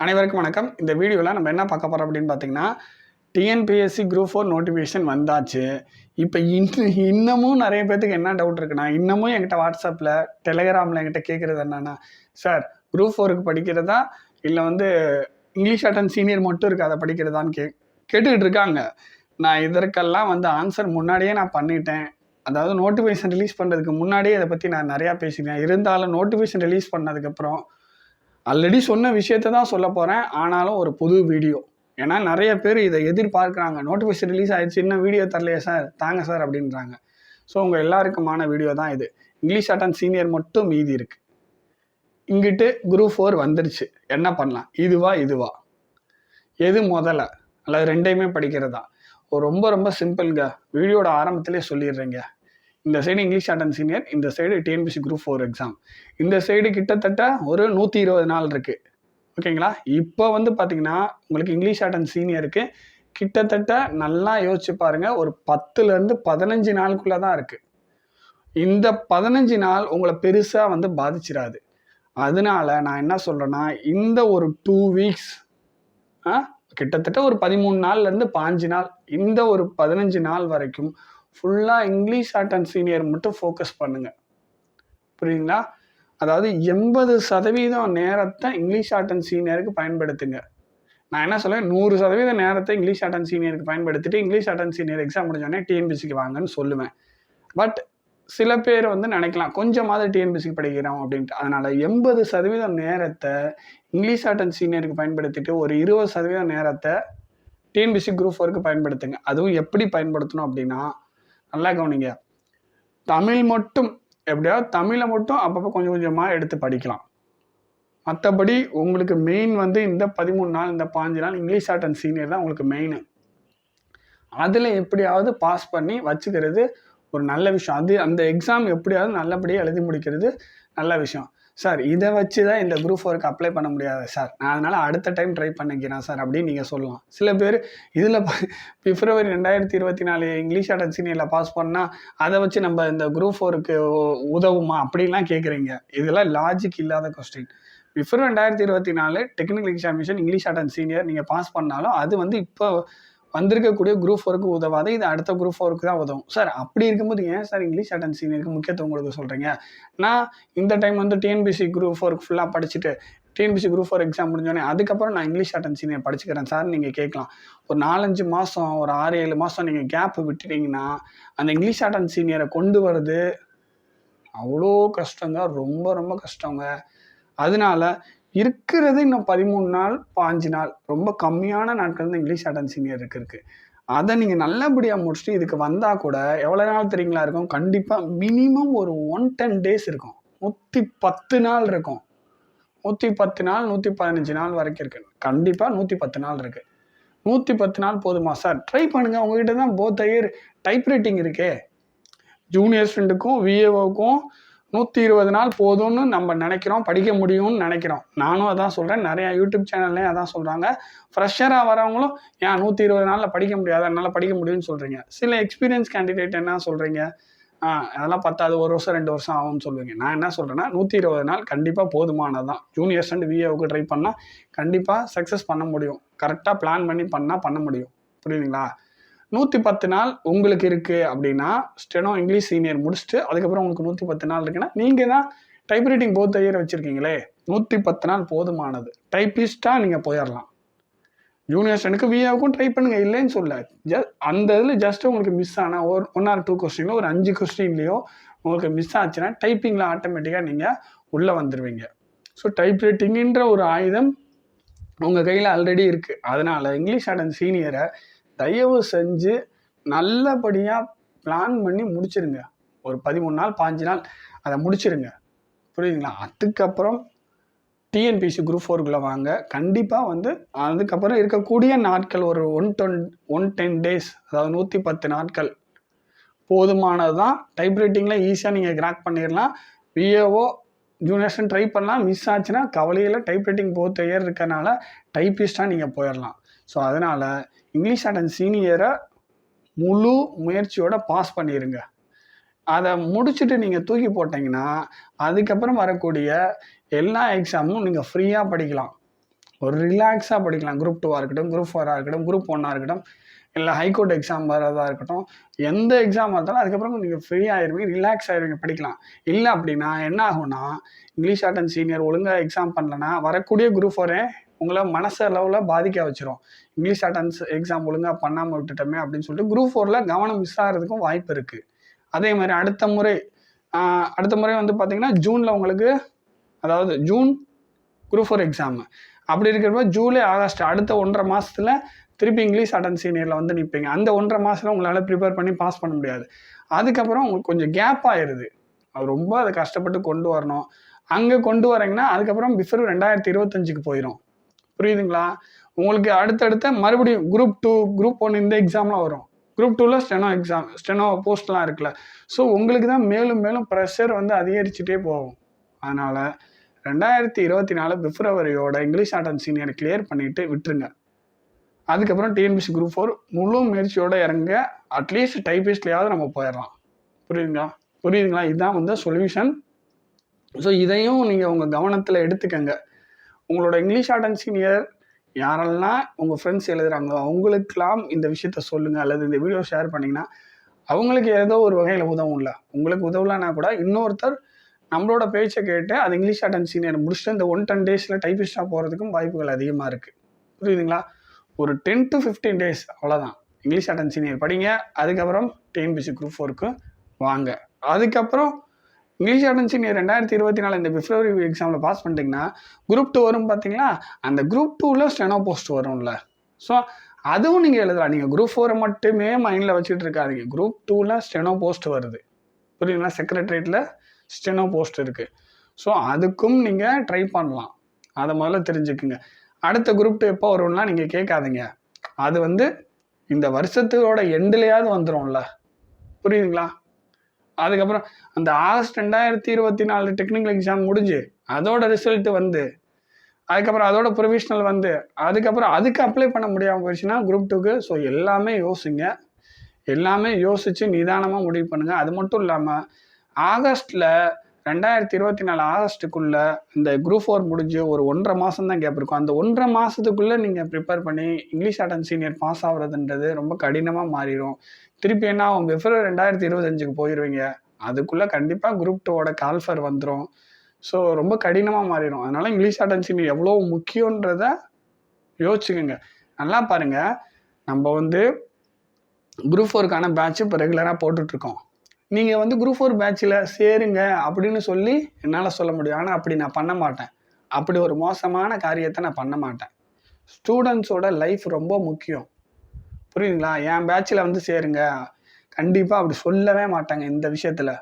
அனைவருக்கும் வணக்கம். இந்த வீடியோவில் நம்ம என்ன பார்க்க போகிறோம் அப்படின்னு பார்த்தீங்கன்னா, டிஎன்பிஎஸ்சி குரூப் 4 நோட்டிஃபிகேஷன் வந்தாச்சு. இப்போ இன்னமும் நிறைய பேத்துக்கு என்ன டவுட் இருக்குன்னா, இன்னமும் என்கிட்ட வாட்ஸ்அப்பில், டெலகிராமில் என்கிட்ட கேட்குறது என்னென்னா, சார் குரூப் 4க்கு படிக்கிறதா இல்லை இங்கிலீஷ் அட்டன் சீனியர் மட்டும் இருக்குது அதை படிக்கிறதான்னு கேட்டுக்கிட்டு இருக்காங்க. நான் இதற்கெல்லாம் ஆன்சர் முன்னாடியே நான் பண்ணிட்டேன். அதாவது நோட்டிஃபிகேஷன் ரிலீஸ் பண்ணுறதுக்கு முன்னாடியே இதை பற்றி நான் நிறையா பேசிக்கிறேன். இருந்தாலும் நோட்டிஃபிகேஷன் ரிலீஸ் பண்ணதுக்கப்புறம் ஆல்ரெடி சொன்ன விஷயத்தை தான் சொல்ல போகிறேன். ஆனாலும் ஒரு புது வீடியோ. ஏன்னா நிறைய பேர் இதை எதிர்பார்க்குறாங்க. நோட்டிஃபிகேஷன் ரிலீஸ் ஆகிடுச்சு, இன்னும் வீடியோ தரலையே சார், தாங்க சார் அப்படின்றாங்க. ஸோ உங்கள் எல்லாருக்குமான வீடியோ தான் இது. இங்கிலீஷ் அட்டன் சீனியர் மட்டும் மீதி இருக்குது. இங்கிட்டு குரூப் 4 வந்துடுச்சு. என்ன பண்ணலாம்? இதுவா எது முதல்ல அல்லது ரெண்டையுமே படிக்கிறதா? ரொம்ப ரொம்ப சிம்பிள்ங்க. வீடியோட ஆரம்பத்திலே சொல்லிடுறேங்க. இந்த சைடு இங்கிலீஷ் அட்டன் சீனியர், இந்த சைடு டிஎன்பிஎஸ்சி குரூப் 4 எக்ஸாம். இந்த சைடு கிட்டத்தட்ட ஒரு 120 நாள் இருக்குது. ஓகேங்களா? இப்போ பார்த்தீங்கன்னா உங்களுக்கு இங்கிலீஷ் அட்டன் சீனியருக்கு கிட்டத்தட்ட நல்லா யோசிச்சு பாருங்கள், ஒரு 10லேருந்து 15 நாளுக்குள்ளே தான் இருக்குது. இந்த 15 நாள் உங்களை பெருசாக பாதிச்சிடாது. அதனால நான் என்ன சொல்கிறேன்னா, இந்த ஒரு 2 வீக்ஸ் கிட்டத்தட்ட ஒரு 13 நாள்லேருந்து 15 நாள், இந்த ஒரு 15 நாள் வரைக்கும் ஃபுல்லாக இங்கிலீஷ் அட்டன் சீனியர் மட்டும் ஃபோக்கஸ் பண்ணுங்கள். புரியுதுங்களா? அதாவது 80% நேரத்தை இங்கிலீஷ் அட்டன் சீனியருக்கு பயன்படுத்துங்க. நான் என்ன சொல்லுவேன், 100% நேரத்தை இங்கிலீஷ் அட்டன் சீனியருக்கு பயன்படுத்திட்டு இங்கிலீஷ் அட்டன் சீனியர் எக்ஸாம் முடிஞ்சோடனே டிஎன்பிஎஸ்சிக்கு வாங்கன்னு சொல்லுவேன். பட் சில பேர் நினைக்கலாம், கொஞ்சமாவது டிஎன்பிஎஸ்சிக்கு படிக்கிறோம் அப்படின்ட்டு. அதனால் 80% நேரத்தை இங்கிலீஷ் அட்டன் சீனியருக்கு பயன்படுத்திட்டு ஒரு 20% நேரத்தை டிஎன்பிஎஸ்சி குரூப் 4க்கு பயன்படுத்துங்க. அதுவும் எப்படி பயன்படுத்தணும் அப்படின்னா, நல்லா கவனிங்க. தமிழ் மட்டும் எப்படியாவது தமிழை மட்டும் அப்பப்போ கொஞ்சம் கொஞ்சமாக எடுத்து படிக்கலாம். மற்றபடி உங்களுக்கு மெயின் இந்த 13 நாள், இந்த 15 நாள் இங்கிலீஷ் அட்டன் சீனியர் தான் உங்களுக்கு மெயின். அதில் எப்படியாவது பாஸ் பண்ணி வச்சுக்கிறது ஒரு நல்ல விஷயம். அந்த எக்ஸாம் எப்படியாவது நல்லபடியாக எழுதி முடிக்கிறது நல்ல விஷயம். சார் இதை வச்சு தான் இந்த குரூப் 4க்கு அப்ளை பண்ண முடியாது சார், நான் அதனால் அடுத்த டைம் ட்ரை பண்ணிக்கிறேன் சார் அப்படின்னு நீங்கள் சொல்லலாம். சில பேர் இதில் பிப்ரவரி 2024 இங்கிலீஷ் அட்டன் சீனியரில் பாஸ் பண்ணால் அதை வச்சு நம்ம இந்த குரூப் 4க்கு உதவுமா அப்படின்லாம் கேட்குறீங்க. இதெல்லாம் லாஜிக் இல்லாத கொஸ்டின். பிப்ரவரி 2024 technical examination English attend senior நீங்கள் பாஸ் பண்ணாலும் அது இப்போ வந்திருக்கக்கூடிய குரூப் 4க்கு உதவாது, இது அடுத்த குரூப் 4க்கு தான் உதவும். சார் அப்படி இருக்கும்போது ஏன் சார் இங்கிலீஷ் அட்டன் சீனியருக்கு முக்கியத்துவம் கொடுக்க சொல்கிறீங்க? நான் இந்த டைம் டிஎன்பிஎஸ்சி குரூப் 4க்கு ஃபுல்லாக படிச்சுட்டு டிஎன்பிஎஸ்சி குரூப் 4 எக்ஸாம் முடிஞ்சோடனே அதுக்கப்புறம் நான் இங்கிலீஷ் அட்டன் சீனியர் படிச்சுக்கிறேன் சார் நீங்கள் கேட்கலாம். ஒரு 4-5 மாதம், ஒரு 6-7 மாதம் நீங்கள் கேப் விட்டுட்டிங்கன்னா அந்த இங்கிலீஷ் அட்டன் சீனியரை கொண்டு வர்றது அவ்வளோ கஷ்டங்க, ரொம்ப ரொம்ப கஷ்டங்க. அதனால இருக்கிறது இன்னும் 13 நாள் 15 நாள், ரொம்ப கம்மியான நாட்கள் தான் இங்கிலீஷ் அட்டன் சீனியர் இருக்குது. அதை நீங்கள் நல்லபடியாக முடிச்சுட்டு இதுக்கு வந்தால் கூட எவ்வளோ நாள் தெரியுங்களா இருக்கும்? கண்டிப்பாக மினிமம் ஒரு 110 டேஸ் இருக்கும். 110 நாள் இருக்கும். 110 நாள் 115 நாள் வரைக்கும் இருக்குது. கண்டிப்பாக 110 நாள் இருக்குது. 110 நாள் போதுமா சார்? ட்ரை பண்ணுங்கள். உங்ககிட்ட தான் போத் இயர் டைப் ரைட்டிங் இருக்கே. ஜூனியர் ஸ்டூடெண்ட்டுக்கும் விஏஓக்கும் 120 நாள் போதும்னு நம்ம நினைக்கிறோம், படிக்க முடியும்னு நினைக்கிறோம். நானும் அதான் சொல்கிறேன், நிறையா யூடியூப் சேனல்லையும் அதான் சொல்கிறாங்க. ஃப்ரெஷராக வரவங்களும் ஏன் 120 நாளில் படிக்க முடியாது, என்னால் படிக்க முடியும்னு சொல்கிறீங்க. சில எக்ஸ்பீரியன்ஸ் கேண்டிடேட் என்ன சொல்கிறீங்க, அதெல்லாம் பத்தாது, 1 வருஷம் 2 வருஷம் ஆகும்னு சொல்லுவீங்க. நான் என்ன சொல்கிறேன்னா 120 நாள் கண்டிப்பாக போதுமானது தான். ஜூனியர்ஸ் அண்ட் விஏஓக்கு ட்ரை பண்ணால் கண்டிப்பாக சக்ஸஸ் பண்ண முடியும். கரெக்டாக பிளான் பண்ண முடியும். புரியுதுங்களா? 110 நாள் உங்களுக்கு இருக்குது அப்படின்னா, ஸ்டெனோ இங்கிலீஷ் சீனியர் முடிச்சுட்டு அதுக்கப்புறம் உங்களுக்கு 110 நாள் இருக்குன்னா, நீங்கள் தான் டைப் ரைட்டிங் போத் இயர் வச்சுருக்கீங்களே, 110 நாள் போதுமானது. டைப்பிஸ்ட்டாக நீங்கள் போயிடலாம். ஜூனியர் ஸ்டூடெண்ட்டுக்கு விஏவுக்கும் ட்ரை பண்ணுங்கள், இல்லைன்னு சொல்ல. அந்த இதில் ஜஸ்ட் உங்களுக்கு மிஸ் ஆனால் ஒரு 1 or 2 கொஸ்டின்லையோ ஒரு 5 கொஸ்டின்லையோ உங்களுக்கு மிஸ் ஆச்சுன்னா டைப்பிங்கில் ஆட்டோமேட்டிக்காக நீங்கள் உள்ளே வந்துடுவீங்க. ஸோ டைப் ரைட்டிங்கிற ஒரு ஆயுதம் உங்கள் கையில் ஆல்ரெடி இருக்குது. அதனால் இங்கிலீஷ் அட்டன் சீனியரை தயவு செஞ்சு நல்லபடியாக பிளான் பண்ணி முடிச்சிருங்க. ஒரு 13 நாள் 15 நாள் அதை முடிச்சிருங்க. புரியுதுங்களா? அதுக்கப்புறம் டிஎன்பிஎஸ்சி குரூப் 4க்குள்ளே வாங்க. கண்டிப்பாக அதுக்கப்புறம் இருக்கக்கூடிய நாட்கள் ஒரு 110 டேஸ், அதாவது 110 நாட்கள் போதுமானது தான். டைப் ரைட்டிங்கில் ஈஸியாக நீங்கள் கிராக் பண்ணிடலாம். விஏஓ ஜூனியர்ஸ்ன்னு ட்ரை பண்ணலாம். மிஸ் ஆச்சுன்னா கவலையில் டைப் ரைட்டிங் போத் இயர் இருக்கனால டைப்பிஸ்ட்டாக நீங்கள் போயிடலாம். ஸோ அதனால் இங்கிலீஷ் அட்டன் சீனியரை முழு முயற்சியோடு பாஸ் பண்ணிடுங்க. அதை முடிச்சுட்டு நீங்கள் தூக்கி போட்டிங்கன்னா அதுக்கப்புறம் வரக்கூடிய எல்லா எக்ஸாமும் நீங்கள் ஃப்ரீயாக படிக்கலாம். ஒரு ரிலாக்ஸாக படிக்கலாம். குரூப் 2 இருக்கட்டும், குரூப் 4 இருக்கட்டும், குரூப் 1 இருக்கட்டும், இல்லை ஹைகோர்ட் எக்ஸாம் வரதா இருக்கட்டும், எந்த எக்ஸாமாக இருந்தாலும் அதுக்கப்புறம் நீங்கள் ஃப்ரீ ஆயிருவீங்க, ரிலாக்ஸ் ஆயிருவீங்க, படிக்கலாம். இல்லை அப்படின்னா என்ன ஆகும்னா, இங்கிலீஷ் ஆர்ட் அண்ட் சீனியர் ஒழுங்காக எக்ஸாம் பண்ணலன்னா வரக்கூடிய குரூப் 4 உங்களை மனசளவில் பாதிக்க வச்சிரும். இங்கிலீஷ் ஆர்ட் அண்ட் எக்ஸாம் ஒழுங்காக பண்ணாமல் விட்டுட்டோமே அப்படின்னு சொல்லிட்டு குரூப் 4ல் கவனம் மிஸ் ஆகிறதுக்கும் வாய்ப்பு இருக்குது. அதே மாதிரி அடுத்த முறை வந்து பார்த்தீங்கன்னா ஜூனில் உங்களுக்கு, அதாவது ஜூன் குரூப் 4 எக்ஸாமு. அப்படி இருக்கிறப்ப ஜூலை, ஆகஸ்ட் அடுத்த 1.5 மாதத்தில் திருப்பி இங்கிலீஷ் ஆர்ட் அண்ட் சீனியரில் வந்து நிற்பீங்க. அந்த 1.5 மாதத்தில் உங்களால் ப்ரிப்பேர் பண்ணி பாஸ் பண்ண முடியாது. அதுக்கப்புறம் உங்களுக்கு கொஞ்சம் கேப் ஆயிடுது. அது ரொம்ப அதை கஷ்டப்பட்டு கொண்டு வரணும். அங்கே கொண்டு வரீங்கன்னா அதுக்கப்புறம் பிஃபோர் 2025க்கு போயிடும். புரியுதுங்களா? உங்களுக்கு அடுத்தடுத்த மறுபடியும் குரூப் 2, குரூப் 1 இந்த எக்ஸாம்லாம் வரும். குரூப் 2ல் ஸ்டெனோ போஸ்ட்லாம் இருக்குல்ல. ஸோ உங்களுக்கு தான் மேலும் மேலும் ப்ரெஷர் வந்து அதிகரிச்சுட்டே போகும். அதனால் 2024 பிப்ரவரியோட English art and senior clear பண்ணிவிட்டு விட்டுருங்க. அதுக்கப்புறம் டிஎன்பிஎஸ்சி குரூப் 4 முழு முயற்சியோடு இறங்க. அட்லீஸ்ட் டைப்பிஸ்ட்லையாவது நம்ம போயிடலாம். புரியுதுங்களா? இதுதான் வந்து சொல்யூஷன். ஸோ இதையும் நீங்கள் உங்கள் கவனத்தில் எடுத்துக்கங்க. உங்களோட இங்கிலீஷ் ஆர்ட் அண்ட் சீனியர் யாரெல்லாம் உங்கள் ஃப்ரெண்ட்ஸ் எழுதுகிறாங்களோ அவங்களுக்கெல்லாம் இந்த விஷயத்த சொல்லுங்கள், அல்லது இந்த வீடியோ ஷேர் பண்ணிங்கன்னா அவங்களுக்கு ஏதோ ஒரு வகையில் உதவும்ல. உங்களுக்கு உதவலைன்னா கூட இன்னொருத்தர் நம்மளோட பேச்சை கேட்டு அது இங்கிலீஷ் ஆர்ட் அண்ட் சீனியர் முடிச்சுட்டு இந்த 1-10 டேஸில் டைப்பிஸ்டாக போகிறதுக்கும் வாய்ப்புகள் அதிகமாக இருக்குது. புரியுதுங்களா? ஒரு 10 to 15 டேஸ் அவ்வளோதான். இங்கிலீஷ் ஆர்ட் அண்ட் சீனியர் படிங்க. அதுக்கப்புறம் டிஎன்பிஎஸ்சி குரூப் 4க்கு வாங்க. அதுக்கப்புறம் இங்கிலீஷ் ஆர்ட் அண்ட் சீனியர் 2024 இந்த பிப்ரவரி எக்ஸாமில் பாஸ் பண்ணிட்டீங்கன்னா குரூப் 2 வரும் பார்த்தீங்களா? அந்த குரூப் 2ல் ஸ்டெனோ போஸ்ட் வரும்ல. ஸோ அதுவும் நீங்கள் எழுதலாம். நீங்கள் குரூப் 4 மட்டுமே மைண்டில் வச்சுட்டு இருக்காதீங்க. குரூப் 2ல் ஸ்டெனோ போஸ்ட் வருது. புரியுதுங்களா? செக்ரட்டரியேட்டில் ஸ்டெனோ போஸ்ட் இருக்குது. ஸோ அதுக்கும் நீங்கள் ட்ரை பண்ணலாம். அதை முதல்ல தெரிஞ்சுக்குங்க. அடுத்த குரூப் 2 எப்போ வரும்னா நீங்கள் கேட்காதீங்க. அது வந்து இந்த வருஷத்தோட எண்டுலையாவது வந்துடும்ல. புரியுதுங்களா? அதுக்கப்புறம் அந்த ஆகஸ்ட் 2024 டெக்னிக்கல் எக்ஸாம் முடிஞ்சு அதோட ரிசல்ட் வந்து அதுக்கப்புறம் அதோட ப்ரொவிஷனல் வந்து அதுக்கப்புறம் அதுக்கு அப்ளை பண்ண முடியாமல் போயிடுச்சுன்னா குரூப் 2க்கு. ஸோ எல்லாமே யோசிங்க. எல்லாமே யோசித்து நிதானமாக முடிவு பண்ணுங்கள். அது மட்டும் இல்லாமல் ஆகஸ்ட்டில் 2024 ஆகஸ்ட்டுக்குள்ளே இந்த குரூப் 4 முடிஞ்சு ஒரு 1.5 மாதம் தான் கேப் இருக்கும். அந்த 1.5 மாதத்துக்குள்ளே நீங்கள் ப்ரிப்பேர் பண்ணி English art and senior pass ஆகுறதுன்றது ரொம்ப கடினமாக மாறிடும். திருப்பி என்ன ஆகும்? பிப்ரவரி 2025க்கு போயிடுவீங்க. அதுக்குள்ளே கண்டிப்பாக குரூப் 2வோட கால்ஃபர் வந்துடும். ஸோ ரொம்ப கடினமாக மாறிடும். அதனால் இங்கிலீஷ் ஆர்ட் அண்ட் சீனியர் எவ்வளோ முக்கியன்றத யோசிச்சுக்கோங்க. நல்லா பாருங்கள், நம்ம வந்து குரூப் 4க்கான பேட்ச் இப்போ ரெகுலராக போட்டுட்ருக்கோம். நீங்கள் வந்து குரூப் 4 பேட்சில் சேருங்க அப்படின்னு சொல்லி என்னால் சொல்ல முடியும். ஆனால் அப்படி நான் பண்ண மாட்டேன். அப்படி ஒரு மோசமான காரியத்தை நான் பண்ண மாட்டேன். ஸ்டூடெண்ட்ஸோட லைஃப் ரொம்ப முக்கியம். புரியுதுங்களா? என் பேட்சில் வந்து சேருங்க கண்டிப்பாக அப்படி சொல்லவே மாட்டாங்க. இந்த விஷயத்தில்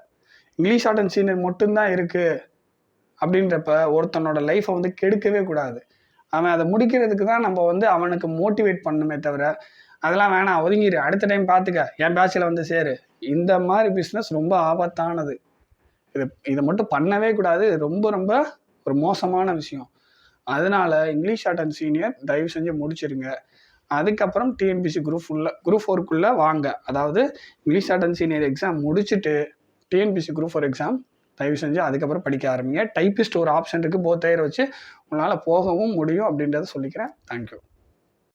இங்கிலீஷ் ஆர்ட் அண்ட் சீனியர் மட்டும்தான் இருக்குது அப்படின்றப்ப ஒருத்தனோட லைஃப்பை வந்து கெடுக்கவே கூடாது. அவன் அதை முடிக்கிறதுக்கு தான் நம்ம வந்து அவனுக்கு மோட்டிவேட் பண்ணணுமே தவிர அதெல்லாம் வேணாம், ஒதுங்கிடு, அடுத்த டைம் பார்த்துக்க, என் பேட்சில் வந்து சேரு. இந்த மாதிரி பிஸ்னஸ் ரொம்ப ஆபத்தானது. இதை மட்டும் பண்ணவே கூடாது. ரொம்ப ரொம்ப ஒரு மோசமான விஷயம். அதனால இங்கிலீஷ் ஆர்ட் அண்ட் சீனியர் தயவு செஞ்சு முடிச்சிருங்க. அதுக்கப்புறம் டிஎன்பிஎஸ்சி குரூப் 4க்குள்ளே வாங்க. அதாவது English art and senior exam முடிச்சுட்டு டிஎன்பிஎஸ்சி குரூப் 4 எக்ஸாம் தயவு செஞ்சு அதுக்கப்புறம் படிக்க ஆரம்பிங்க. டைப்பிஸ்ட் ஒரு ஆப்ஷன் இருக்குது. போத் டயர் வச்சு உங்களால் போகவும் முடியும் அப்படின்றத சொல்லிக்கிறேன். தேங்க்யூ.